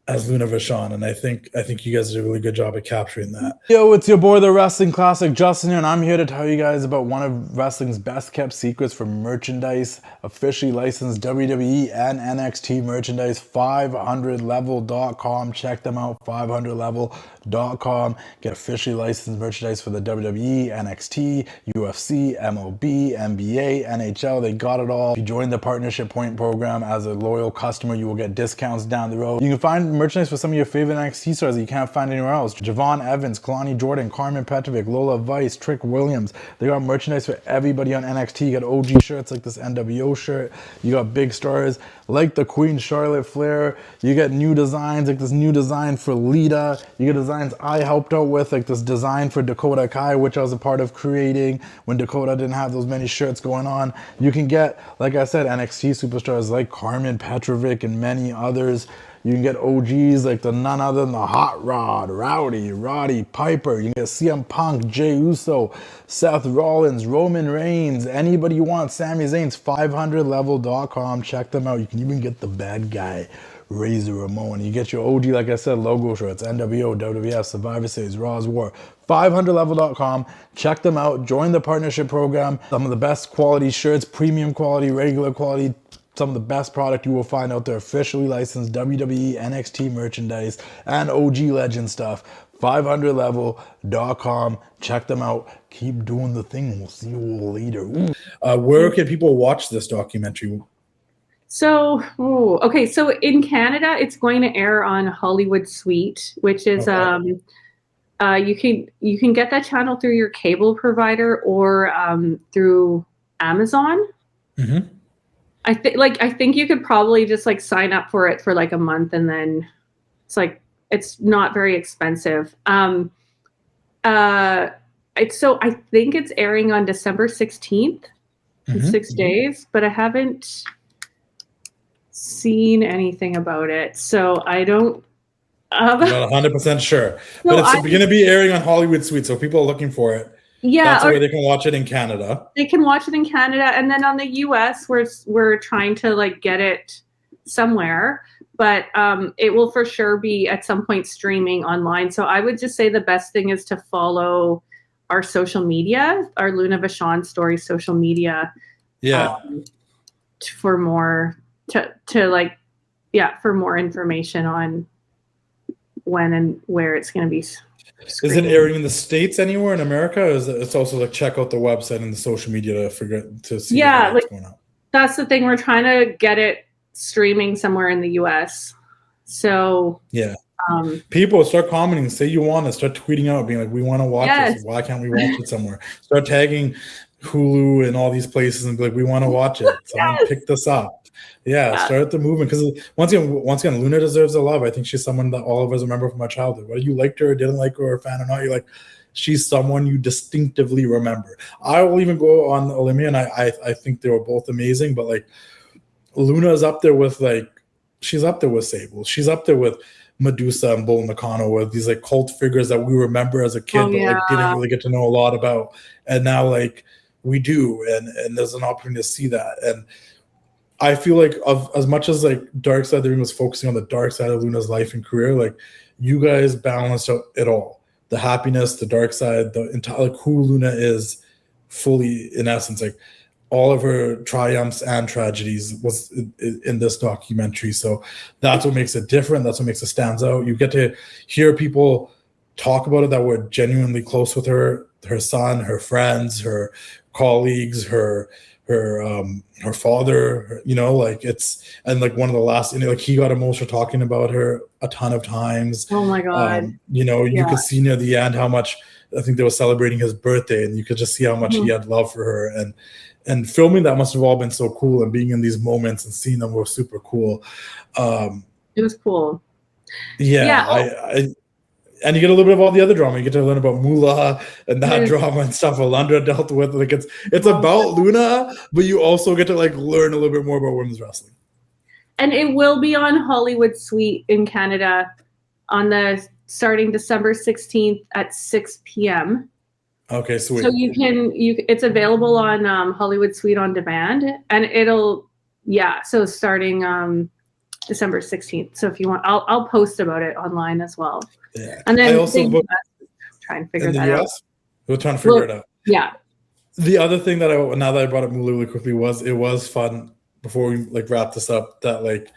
as Luna Vachon, and I think you guys did a really good job at capturing that.
Yo, it's your boy, the Wrestling Classic, Justin here, and I'm here to tell you guys about one of wrestling's best kept secrets for merchandise, officially licensed WWE and NXT merchandise, 500level.com. Check them out, 500level.com. Get officially licensed merchandise for the WWE, NXT, UFC, MLB, NBA, NHL. They got it all. If you join the Partnership Point program as a loyal customer, you will get discounts down the road. You can find merchandise for some of your favorite NXT stars that you can't find anywhere else. Javon Evans, Kalani Jordan, Carmen Petrovic, Lola Vice, Trick Williams. They got merchandise for everybody on NXT. You got OG shirts like this NWO shirt. You got big stars like the Queen Charlotte Flair. You get new designs like this new design for Lita. You get designs I helped out with, like this design for Dakota Kai, which I was a part of creating when Dakota didn't have those many shirts going on. You can get, like I said, NXT superstars like Carmen Petrovic and many others. You can get OGs like the none other than the Hot Rod, Rowdy, Roddy Piper. You can get CM Punk, Jey Uso, Seth Rollins, Roman Reigns, anybody you want. Sami Zayn's 500level.com. Check them out. You can even get the bad guy, Razor Ramon. You get your OG, like I said, logo shirts, NWO, WWF, Survivor Series, Raw's War. 500level.com. Check them out. Join the partnership program. Some of the best quality shirts, premium quality, regular quality. Some of the best product you will find out there. Officially licensed WWE, NXT merchandise, and OG Legend stuff. 500level.com. Check them out. Keep doing the thing. We'll see you all later.
Where can people watch this documentary?
So, okay. So in Canada, it's going to air on Hollywood Suite, which is you can get that channel through your cable provider or through Amazon. I think you could probably just like sign up for it for like a month, and then it's not very expensive. So I think it's airing on December 16th in 6 days, but I haven't seen anything about it, so I don't.
I'm not 100% sure, but it's going to be airing on Hollywood Suite, so people are looking for it.
Yeah,
that's where they can watch it in Canada.
They can watch it in Canada, and then on the US, we're trying to like get it somewhere, but it will for sure be at some point streaming online. So I would just say the best thing is to follow our social media, our Luna Vachon Story social media.
Yeah.
For more for more information on when and where it's going to be.
Is it airing in the States anywhere in America? Or is it's also like check out the website and the social media to see what's going on?
That's the thing. We're trying to get it streaming somewhere in the US. So
yeah, People start commenting, say you want it, start tweeting out, being like, we want to watch this. Why can't we watch it somewhere? Start tagging Hulu and all these places and be like, we want to watch it. Someone pick this up. Yeah, start the movement. Because once again, Luna deserves the love. I think she's someone that all of us remember from our childhood. Whether you liked her or didn't like her or a fan or not, you're like, she's someone you distinctively remember. I will even go on a limb, and I think they were both amazing, but like Luna's up there with she's up there with Sable. She's up there with Medusa and Bull Nakano, with these like cult figures that we remember as a kid, but like didn't really get to know a lot about. And now like we do, and there's an opportunity to see that. And I feel like as much as like Dark Side of the Ring was focusing on the dark side of Luna's life and career, like you guys balanced out it all. The happiness, the dark side, the entire like who Luna is fully, in essence, like all of her triumphs and tragedies was in this documentary. So that's what makes it different. That's what makes it stands out. You get to hear people talk about it that were genuinely close with her son, her friends, her colleagues, her father, like it's, and like one of the last, like he got emotional talking about her a ton of times.
Oh my God.
You could see near the end how much, I think they were celebrating his birthday, and you could just see how much he had love for her, and filming that must have all been so cool, and being in these moments and seeing them were super cool.
It was cool.
And you get a little bit of all the other drama. You get to learn about Moolah and that drama and stuff Alundra dealt with. Like it's about Luna, but you also get to like learn a little bit more about women's wrestling.
And it will be on Hollywood Suite in Canada starting December 16th at 6 p.m.
Okay, sweet.
So it's available on Hollywood Suite on demand, and so starting December 16th. So if you want, I'll post about it online as well.
Yeah.
And then
I also
try and figure that out.
We're trying to figure it out.
Yeah.
The other thing that now that I brought up Moolah really quickly it was fun before we like wrap this up that like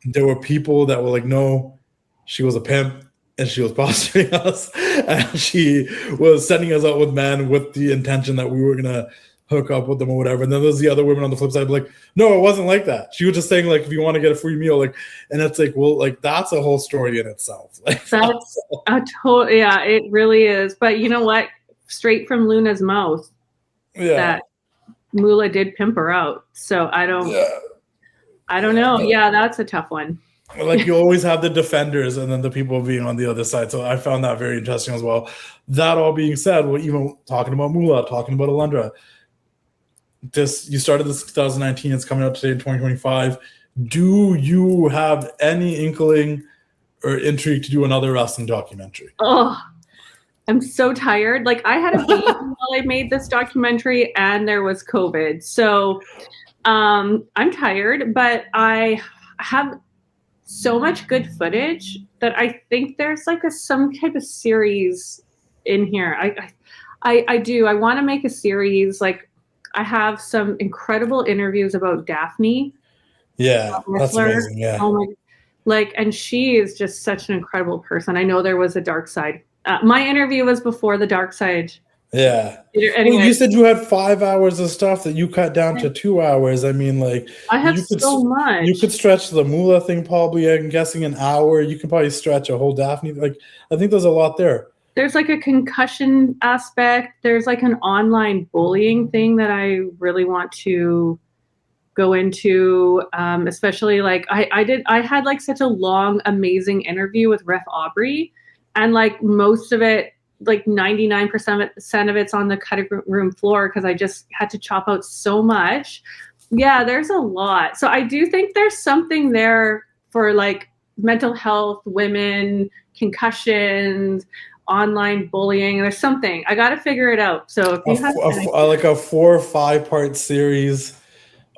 there were people that were like, no, she was a pimp and she was posturing us and she was sending us out with men with the intention that we were gonna hook up with them or whatever. And then there's the other women on the flip side like, no, it wasn't like that. She was just saying like, if you want to get a free meal, like, and it's like, well, like that's a whole story in itself. Like
that's it really is. But you know what? Straight from Luna's mouth, that Moolah did pimp her out. So I don't know. Yeah, that's a tough one.
Like you always have the defenders and then the people being on the other side. So I found that very interesting as well. That all being said, well, even talking about Moolah, talking about Alundra, you started this 2019, it's coming out today in 2025. Do you have any inkling or intrigue to do another wrestling documentary?
Oh, I'm so tired. Like I had a baby while I made this documentary and there was COVID. So I'm tired, but I have so much good footage that I think there's like some type of series in here. I do. I want to make a series. Like I have some incredible interviews about Daphne.
Yeah, that's amazing. Yeah.
And she is just such an incredible person. I know there was a dark side. My interview was before the dark side.
Yeah.
Anyway,
well, you said you had 5 hours of stuff that you cut down to 2 hours. I mean, like
I have so much.
You could stretch the Moolah thing probably. I'm guessing an hour. You can probably stretch a whole Daphne. Like I think there's a lot there.
There's like a concussion aspect. There's like an online bullying thing that I really want to go into. Especially like I had like such a long, amazing interview with Ref Aubrey, and like most of it, like 99% of it's on the cutting room floor because I just had to chop out so much. Yeah, there's a lot. So I do think there's something there for like mental health, women, concussions, online bullying. There's something. I got to figure it out. So if you have
like a 4 or 5 part series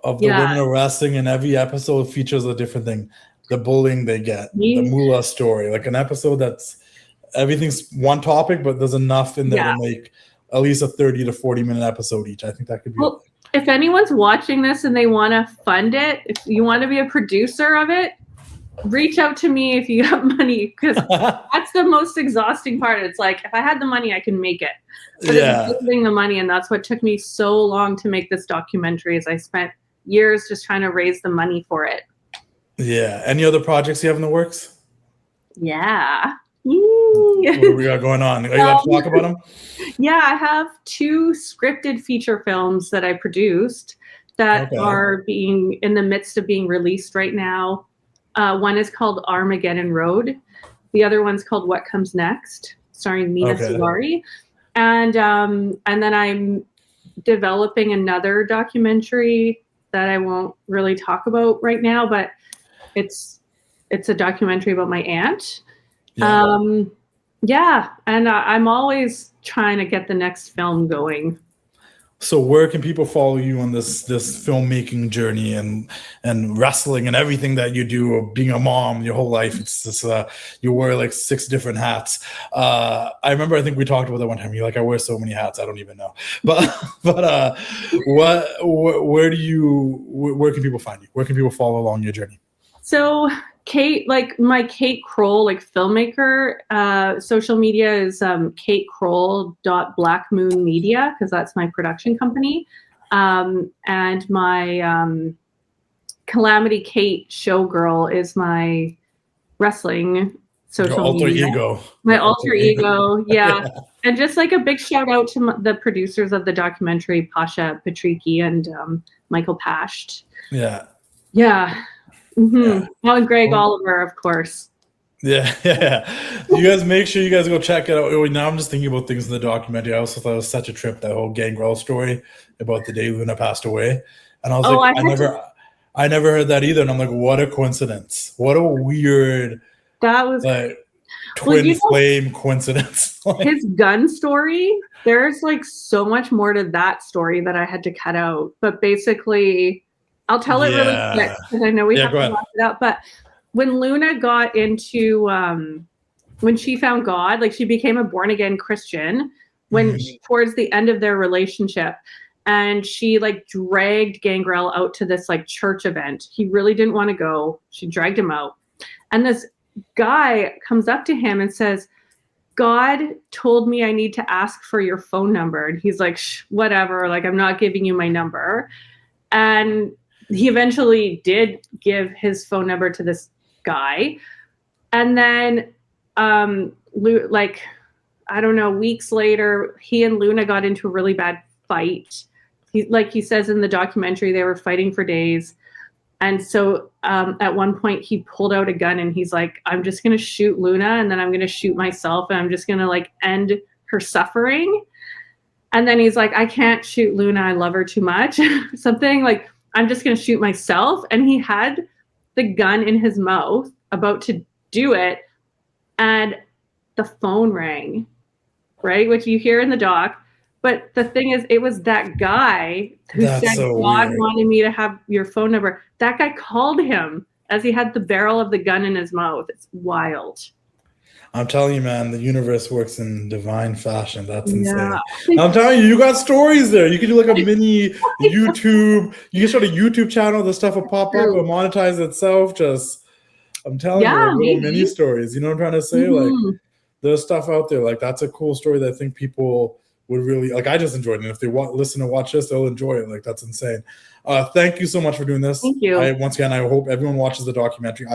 of the women of wrestling, and every episode features a different thing. The bullying they get, the Moolah story, like an episode that's everything's one topic, but there's enough in there to make at least a 30 to 40 minute episode each. I think that could be.
Well, if anyone's watching this and they want to fund it, if you want to be a producer of it, reach out to me if you have money, because that's the most exhausting part. It's like, if I had the money, I can make it. But it's getting the money, and that's what took me so long to make this documentary, is I spent years just trying to raise the money for it.
Yeah. Any other projects you have in the works?
Yeah.
What do we got going on? Are you allowed to talk about them?
Yeah, I have 2 scripted feature films that I produced that are being in the midst of being released right now. One is called Armageddon Road. The other one's called What Comes Next, starring Mina Sawari. And then I'm developing another documentary that I won't really talk about right now, but it's a documentary about my aunt. Yeah, and I'm always trying to get the next film going.
So where can people follow you on this filmmaking journey and wrestling and everything that you do, or being a mom your whole life? It's this you wear like 6 different hats. I remember, I think we talked about that one time. You're like, I wear so many hats, I don't even know. But where can people find you? Where can people follow along your journey?
So Kate, like my Kate Kroll, like filmmaker, social media is KateKroll.blackmoonmedia, because that's my production company. And my Calamity Kate Showgirl is my wrestling social media.
Ego.
My alter ego, yeah. And just like a big shout out to the producers of the documentary, Pasha Patriki and Michael Pasht.
Yeah.
Yeah. Mm-hmm. Oh, and Greg Oliver, of course.
Yeah. You guys make sure you guys go check it out. Now I'm just thinking about things in the documentary. I also thought it was such a trip, that whole Gangrel story about the day Luna passed away. And I was I never heard that either. And I'm like, what a coincidence. What a weird twin flame coincidence.
His gun story, there's like so much more to that story that I had to cut out. But basically, I'll tell it really quick because I know we have to wrap it up. But when Luna got into, when she found God, like she became a born again Christian towards the end of their relationship, and she like dragged Gangrel out to this like church event. He really didn't want to go. She dragged him out, and this guy comes up to him and says, God told me I need to ask for your phone number. And he's like, whatever, like I'm not giving you my number. And he eventually did give his phone number to this guy. And then, like, I don't know, weeks later, he and Luna got into a really bad fight. Like he says in the documentary, they were fighting for days. And so at one point, he pulled out a gun and he's like, I'm just going to shoot Luna, and then I'm going to shoot myself, and I'm just going to like end her suffering. And then he's like, I can't shoot Luna. I love her too much. Something like, I'm just going to shoot myself. And he had the gun in his mouth about to do it. And the phone rang, right? Which you hear in the doc. But the thing is, it was that guy who said, God wanted me to have your phone number. That guy called him as he had the barrel of the gun in his mouth. It's wild.
I'm telling you, man, the universe works in divine fashion. That's insane. I'm telling you, you got stories there. You can do like a mini YouTube. You can start a YouTube channel. The stuff will pop up and monetize itself. I'm telling you, little mini stories. You know what I'm trying to say? Like, there's stuff out there. Like, that's a cool story that I think people would really like. I just enjoyed it. And if they listen and watch this, they'll enjoy it. Like, that's insane. Thank you so much for doing this.
Thank you.
Once again, I hope everyone watches the documentary.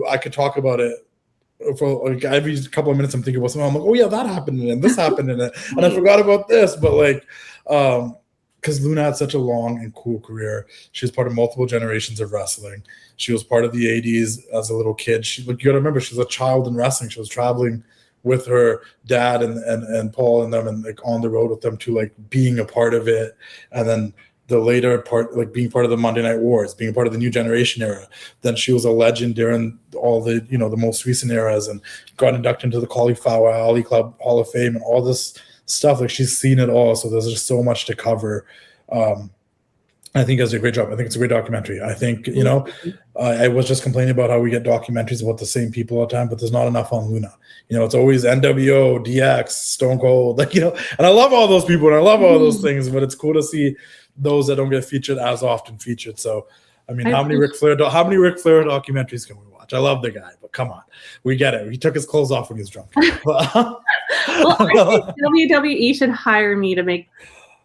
I could talk about it for like every couple of minutes. I'm thinking about something. I'm like, oh yeah, that happened and this happened in it, and I forgot about this. But like, because Luna had such a long and cool career. She was part of multiple generations of wrestling. She was part of the 80s as a little kid. You got to remember, she was a child in wrestling. She was traveling with her dad and Paul and them, and like on the road with them to like being a part of it. And then the later part, like being part of the Monday Night Wars, being part of the New Generation era. Then she was a legend during all the, the most recent eras, and got inducted into the Cauliflower Alley Club Hall of Fame and all this stuff. Like, she's seen it all. So there's just so much to cover. I think it's a great job. I think it's a great documentary. I think, I was just complaining about how we get documentaries about the same people all the time, but there's not enough on Luna. It's always NWO, DX, Stone Cold, like, and I love all those people and I love all those things, but it's cool to see those that don't get featured as often featured. So, I mean, how many Ric Flair documentaries can we watch? I love the guy, but come on, we get it. He took his clothes off when he was drunk.
Well, I think WWE should hire me to make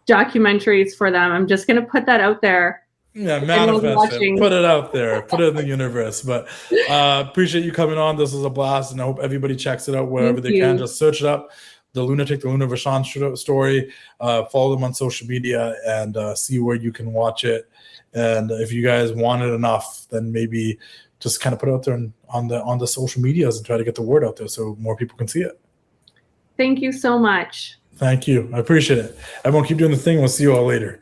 documentaries for them. I'm just going to put that out there.
Yeah,
Everyone's
manifest it.
watching.
Put it out there. Put it in the universe. But appreciate you coming on. This was a blast, and I hope everybody checks it out wherever
Thank
they can.
you.
Just search it up, the Lunatic, the Luna Vachon story. Follow them on social media and see where you can watch it. And if you guys want it enough, then maybe just kind of put it out there on the social medias and try to get the word out there so more people can see it.
Thank you so much.
Thank you. I appreciate it. Everyone keep doing the thing. We'll see you all later.